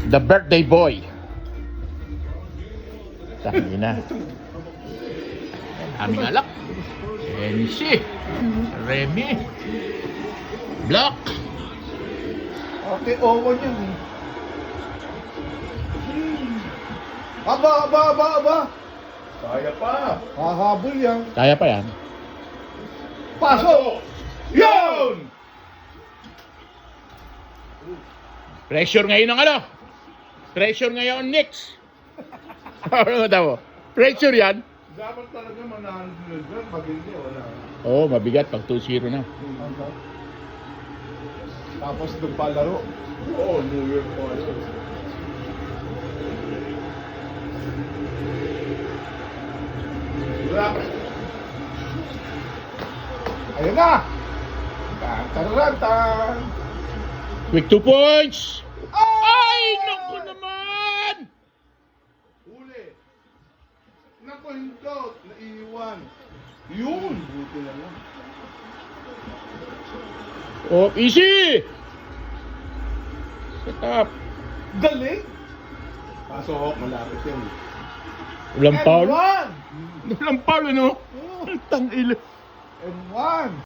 The birthday boy. Tangina. Aming alak. NC. Remy. Block. Okay, Owen yan eh. Aba. Kaya pa. Hahabol yan. Kaya pa yan. Pasok! Yun! Pressure ngayon ng ano? Pressure ngayon, Knicks. Ano mo? Pressure yan. Dapat talaga manalo sila dyan. Pag hindi, wala. Oo, mabigat pag 2-0 na. Tapos doon palaro. Oo, New Year po. Wala. Ayun na! Tan-tan-tan! Quick 2 points! Ay, naku naman! Uli. Naku, hindot. Naiiwan. Yun! Buti na lang. Oh, easy! Set up. Galing! Pasok, malapit yan. Walang And foul. one! Walang foul, ano? Tangil. And one!